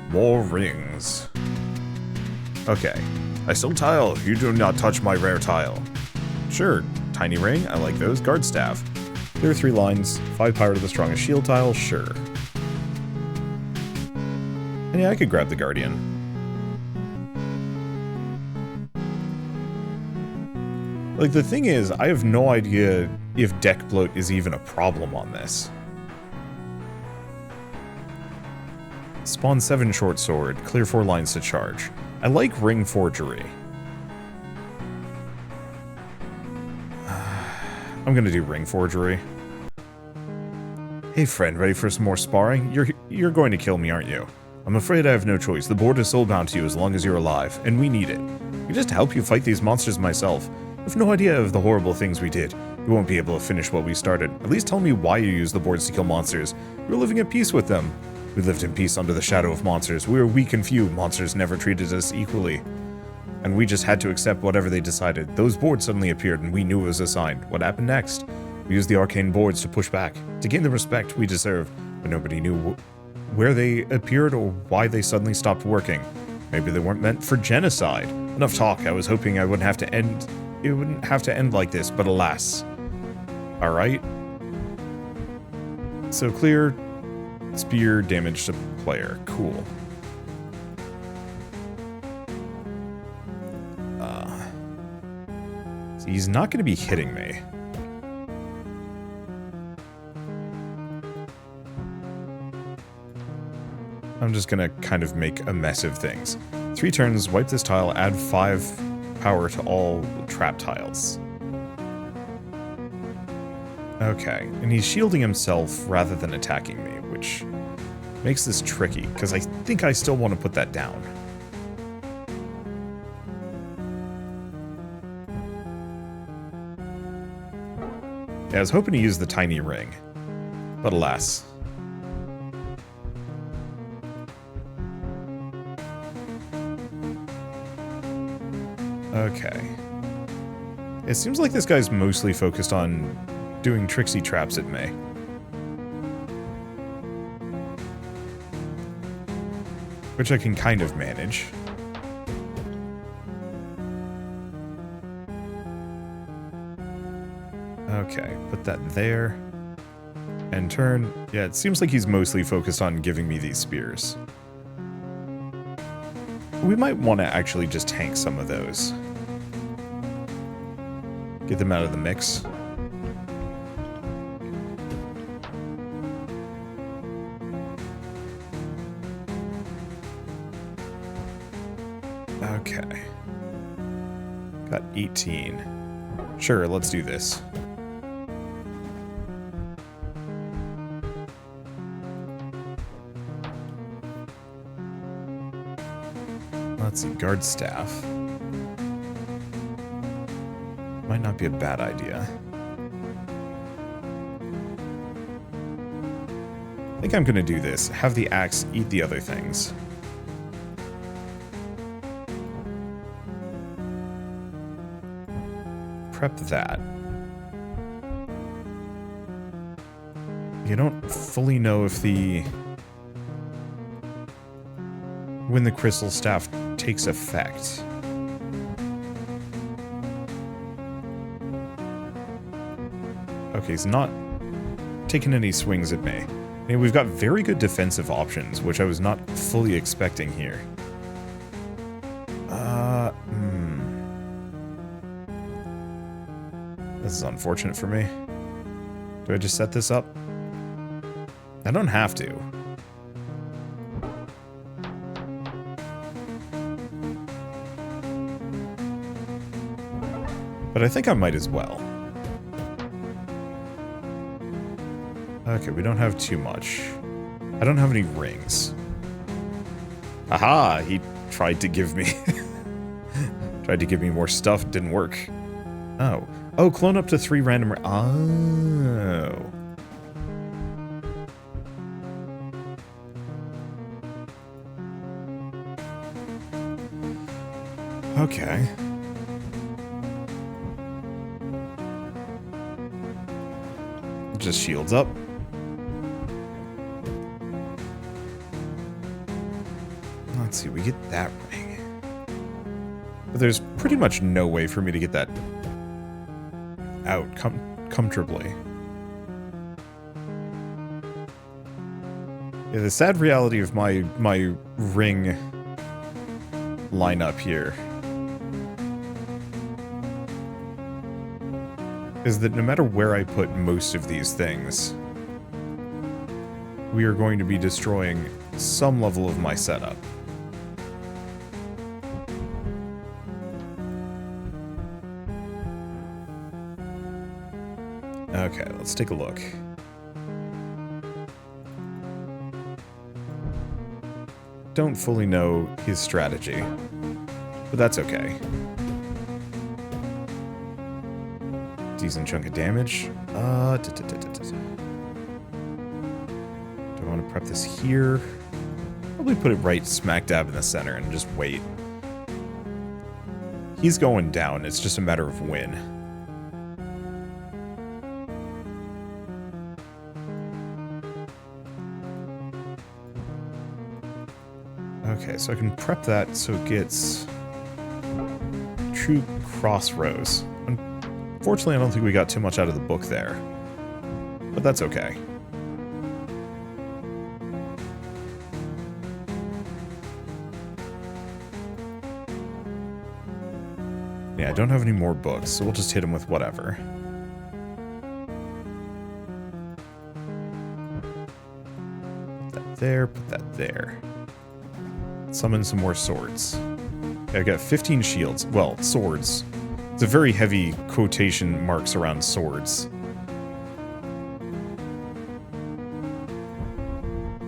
More rings. Okay. I still tile. You do not touch my rare tile. Sure. Tiny ring. I like those. Guard staff. There are 3 lines. 5 power to the strongest shield tile. Sure. And yeah, I could grab the guardian. Like, the thing is, I have no idea if deck bloat is even a problem on this. Spawn 7 short sword. Clear 4 lines to charge. I like ring forgery. I'm gonna do ring forgery. Hey friend, ready for some more sparring? You're going to kill me, aren't you? I'm afraid I have no choice. The board is soulbound to you as long as you're alive, and we need it. I can just help you fight these monsters myself. I have no idea of the horrible things we did. We won't be able to finish what we started. At least tell me why you use the boards to kill monsters. We're living at peace with them. We lived in peace under the shadow of monsters. We were weak and few. Monsters never treated us equally. And we just had to accept whatever they decided. Those boards suddenly appeared and we knew it was a sign. What happened next? We used the arcane boards to push back, to gain the respect we deserve, but nobody knew where they appeared or why they suddenly stopped working. Maybe they weren't meant for genocide. Enough talk. I was hoping I wouldn't have to end. It wouldn't have to end like this, but alas. Alright. So clear. Spear damage to player. Cool. So he's not going to be hitting me. I'm just going to kind of make a mess of things. 3 turns, wipe this tile, add 5 power to all trap tiles. Okay, and he's shielding himself rather than attacking me, which makes this tricky, because I think I still want to put that down. Yeah, I was hoping to use the tiny ring, but alas. Okay. It seems like this guy's mostly focused on doing tricksy traps at me. Which I can kind of manage. Okay, put that there. And turn. Yeah, it seems like he's mostly focused on giving me these spears. We might want to actually just tank some of those. Get them out of the mix. Okay. Got 18. Sure, let's do this. Let's see, guard staff. Might not be a bad idea. I think I'm gonna do this. Have the axe eat the other things. Prep that. You don't fully know if when the crystal staff takes effect. Okay, he's not taking any swings at me. And we've got very good defensive options, which I was not fully expecting here. This is unfortunate for me. Do I just set this up? I don't have to. But I think I might as well. Okay, we don't have too much. I don't have any rings. Aha! He tried to give me... tried to give me more stuff, didn't work. Oh. Oh, clone up to 3 random... Oh. Okay. Just shields up. Let's see, we get that ring. But there's pretty much no way for me to get that out comfortably. Yeah, the sad reality of my ring lineup here is that no matter where I put most of these things, we are going to be destroying some level of my setup. Okay, let's take a look. Don't fully know his strategy, but that's okay. Decent chunk of damage. Do I want to prep this here? Probably put it right smack dab in the center and just wait. He's going down, it's just a matter of when. Okay, so I can prep that so it gets true crossrows. Unfortunately, I don't think we got too much out of the book there, but that's okay. Yeah, I don't have any more books, so we'll just hit him with whatever. Put that there, put that there. Summon some more swords. Okay, I got 15 shields. Well, swords. It's a very heavy quotation marks around swords.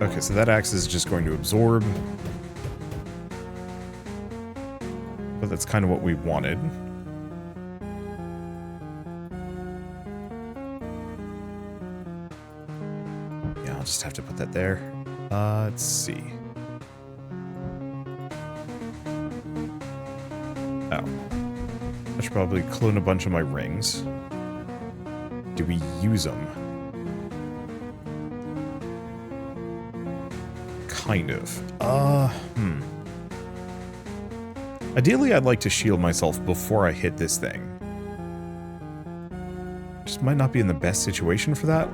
Okay, so that axe is just going to absorb. But that's kind of what we wanted. Yeah, I'll just have to put that there. Let's see. Oh. I should probably clone a bunch of my rings. Do we use them? Kind of. Ideally, I'd like to shield myself before I hit this thing. Just might not be in the best situation for that.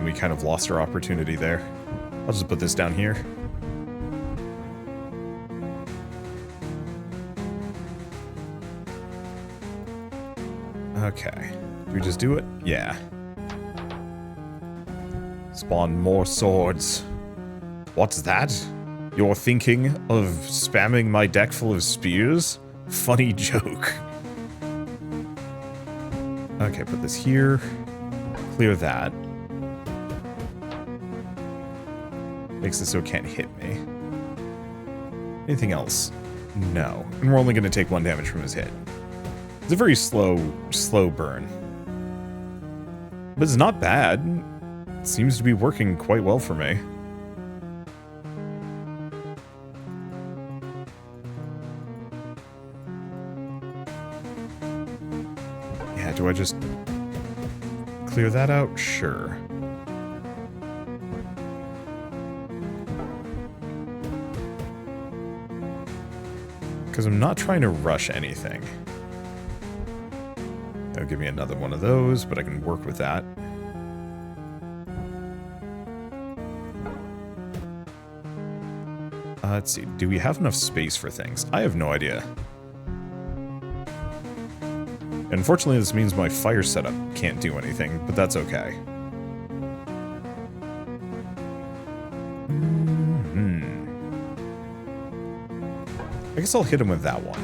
We kind of lost our opportunity there. I'll just put this down here. Okay. Do we just do it? Yeah. Spawn more swords. What's that? You're thinking of spamming my deck full of spears? Funny joke. Okay, put this here. Clear that. Makes it so it can't hit me. Anything else? No. And we're only going to take 1 damage from his hit. It's a very slow burn. But it's not bad. It seems to be working quite well for me. Yeah, do I just clear that out? Sure. because I'm not trying to rush anything. They'll give me another one of those, but I can work with that. Let's see. Do we have enough space for things? I have no idea. Unfortunately, this means my fire setup can't do anything, but that's okay. I guess I'll hit him with that one.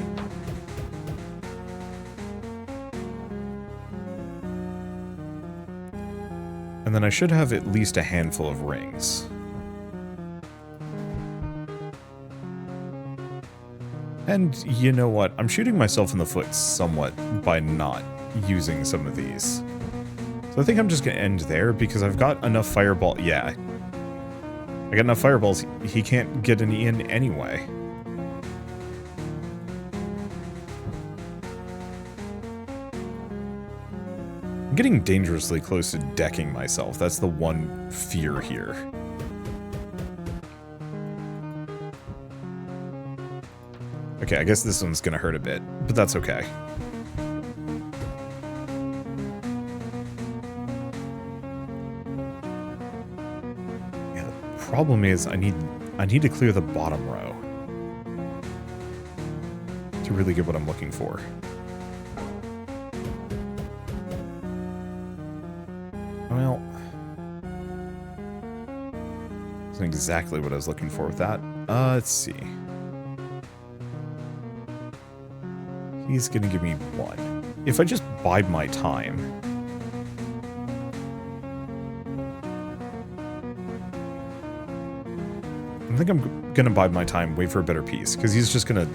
And then I should have at least a handful of rings. And you know what? I'm shooting myself in the foot somewhat by not using some of these. So I think I'm just going to end there because I've got enough fireball. Yeah. I got enough fireballs. He can't get any in anyway. I'm getting dangerously close to decking myself. That's the one fear here. Okay, I guess this one's gonna hurt a bit, but that's okay. Yeah, the problem is I need to clear the bottom row to really get what I'm looking for. Well, that's not exactly what I was looking for with that. Let's see. He's gonna give me one. If I just bide my time. I think I'm gonna bide my time, wait for a better piece, because he's just gonna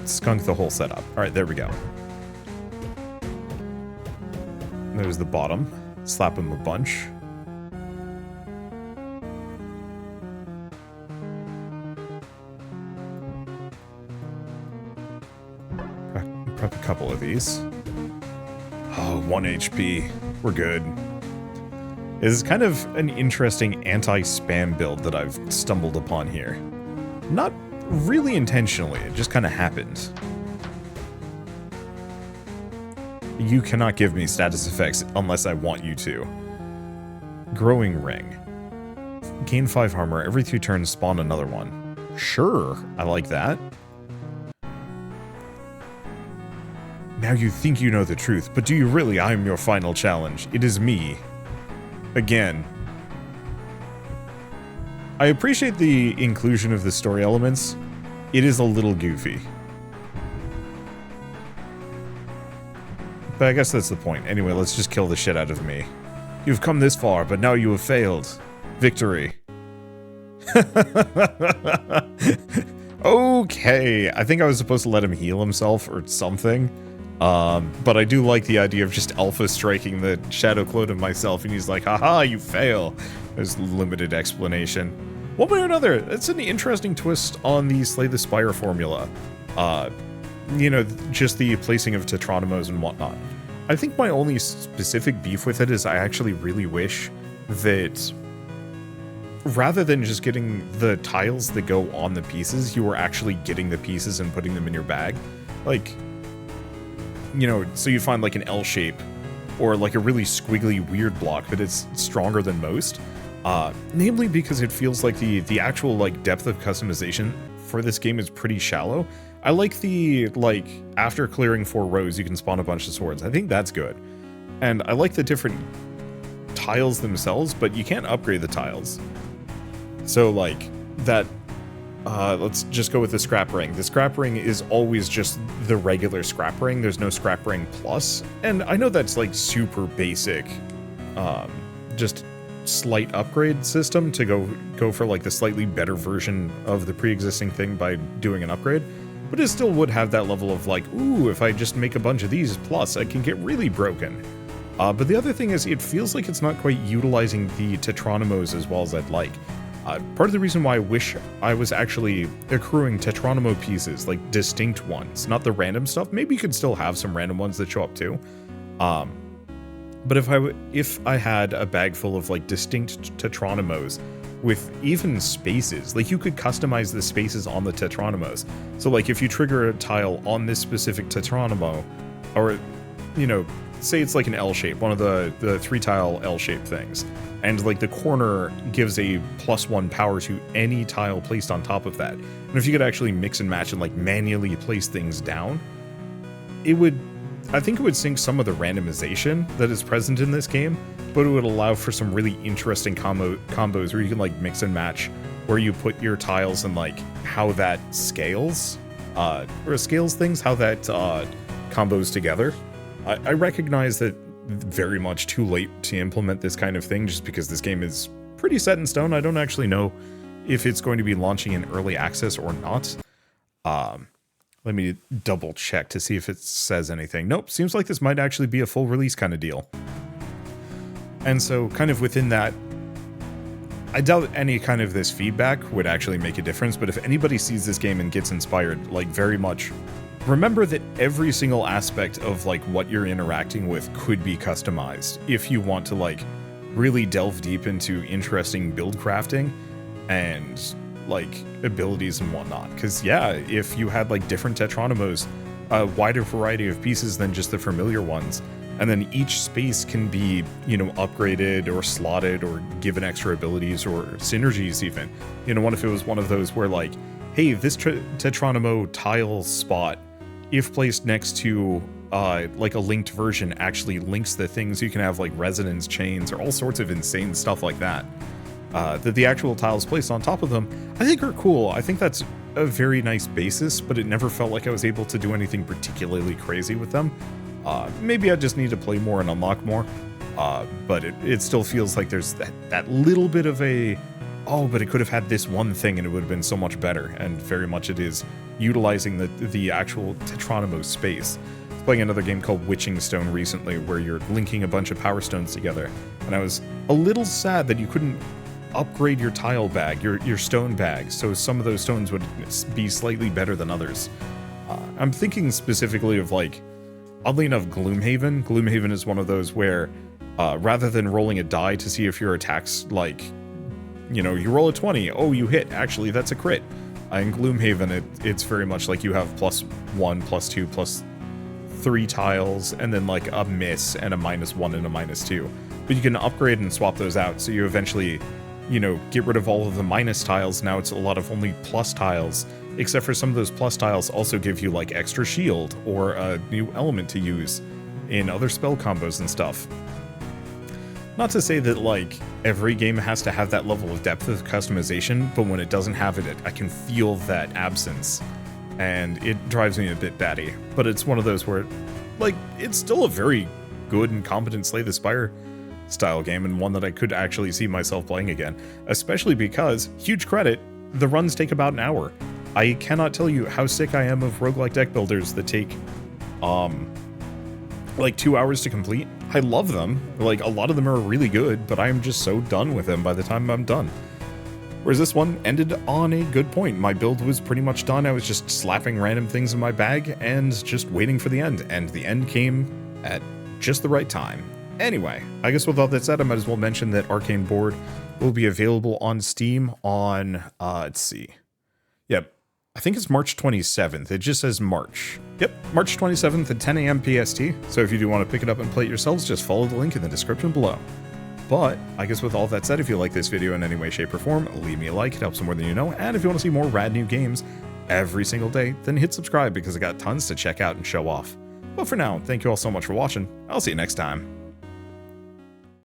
skunk the whole setup. Alright, there we go. There's the bottom. Slap him a bunch. Prep a couple of these. Oh, 1 HP. We're good. This is kind of an interesting anti-spam build that I've stumbled upon here. Not really intentionally, it just kind of happened. You cannot give me status effects unless I want you to. Growing Ring. Gain 5 armor. Every 2 turns, spawn another one. Sure, I like that. Now you think you know the truth, but do you really? I am your final challenge. It is me. Again. I appreciate the inclusion of the story elements. It is a little goofy. But I guess that's the point. Anyway, let's just kill the shit out of me. You've come this far, but now you have failed. Victory. Okay. I think I was supposed to let him heal himself or something. But I do like the idea of just alpha striking the shadow clone of myself, and he's like, haha, you fail. There's limited explanation. One way or another, it's an interesting twist on the Slay the Spire formula. You know, just the placing of Tetronimos and whatnot. I think my only specific beef with it is I actually really wish that rather than just getting the tiles that go on the pieces, you were actually getting the pieces and putting them in your bag. Like, you know, so you find like an L shape or like a really squiggly weird block, but it's stronger than most. Namely because it feels like the actual like depth of customization for this game is pretty shallow. I like the, like, after clearing 4 rows, you can spawn a bunch of swords. I think that's good. And I like the different tiles themselves, but you can't upgrade the tiles. So, like, that, let's just go with the scrap ring. The scrap ring is always just the regular scrap ring. There's no scrap ring plus. And I know that's, like, super basic, just slight upgrade system to go for, like, the slightly better version of the pre-existing thing by doing an upgrade. But it still would have that level of like, ooh, if I just make a bunch of these, plus I can get really broken. But the other thing is, it feels like it's not quite utilizing the Tetronimos as well as I'd like. Part of the reason why I wish I was actually accruing Tetronimo pieces, like distinct ones, not the random stuff. Maybe you could still have some random ones that show up too. But if I had a bag full of like distinct Tetronimos, with even spaces. Like, you could customize the spaces on the Tetronimos. So like if you trigger a tile on this specific Tetronimo, or, you know, say it's like an L shape, one of the 3-tile L shape things, and like the corner gives a +1 power to any tile placed on top of that. And if you could actually mix and match and like manually place things down, it would, I think it would sync some of the randomization that is present in this game, but it would allow for some really interesting combos where you can like mix and match where you put your tiles and like how that scales, or scales things, how that combos together. I recognize that very much too late to implement this kind of thing just because this game is pretty set in stone. I don't actually know if it's going to be launching in early access or not. Let me double check to see if it says anything. Nope, seems like this might actually be a full release kind of deal. And so kind of within that, I doubt any kind of this feedback would actually make a difference, but if anybody sees this game and gets inspired, like very much, remember that every single aspect of like what you're interacting with could be customized if you want to like really delve deep into interesting build crafting and like abilities and whatnot. Because yeah, if you had like different Tetronimos, a wider variety of pieces than just the familiar ones, and then each space can be, you know, upgraded or slotted or given extra abilities or synergies even. You know, what if it was one of those where like, hey, this Tetronimo tile spot, if placed next to like a linked version, actually links the things. You can have like resonance chains or all sorts of insane stuff like that. That the actual tiles placed on top of them, I think are cool. I think that's a very nice basis, but it never felt like I was able to do anything particularly crazy with them. Maybe I just need to play more and unlock more, but it still feels like there's that little bit of a, oh, but it could have had this one thing and it would have been so much better, and very much it is utilizing the actual Tetronimo space. I was playing another game called Witching Stone recently where you're linking a bunch of power stones together, and I was a little sad that you couldn't upgrade your tile bag, your stone bag, so some of those stones would be slightly better than others. I'm thinking specifically of like, oddly enough, Gloomhaven. Gloomhaven is one of those where rather than rolling a die to see if your attack's like, you know, you roll a 20, oh, you hit, actually that's a crit. In Gloomhaven, it's very much like you have +1, +2, +3 tiles, and then like a miss and a -1 and a -2. But you can upgrade and swap those out, so you eventually, you know, get rid of all of the minus tiles. Now it's a lot of only plus tiles, except for some of those plus tiles also give you like extra shield or a new element to use in other spell combos and stuff. Not to say that like every game has to have that level of depth of customization, but when it doesn't have it, I can feel that absence, and it drives me a bit batty. But it's one of those where, like, it's still a very good and competent Slay the Spire style game, and one that I could actually see myself playing again, especially because, huge credit, the runs take about an hour. I cannot tell you how sick I am of roguelike deck builders that take like 2 hours to complete. I love them, like a lot of them are really good, but I'm just so done with them by the time I'm done. Whereas this one ended on a good point. My build was pretty much done. I was just slapping random things in my bag and just waiting for the end, and the end came at just the right time. Anyway, I guess with all that said, I might as well mention that Arcane Board will be available on Steam on, let's see. Yep, I think it's March 27th. It just says March. Yep, March 27th at 10 a.m. PST. So if you do want to pick it up and play it yourselves, just follow the link in the description below. But I guess with all that said, if you like this video in any way, shape, or form, leave me a like. It helps more than you know. And if you want to see more rad new games every single day, then hit subscribe because I got tons to check out and show off. But for now, thank you all so much for watching. I'll see you next time.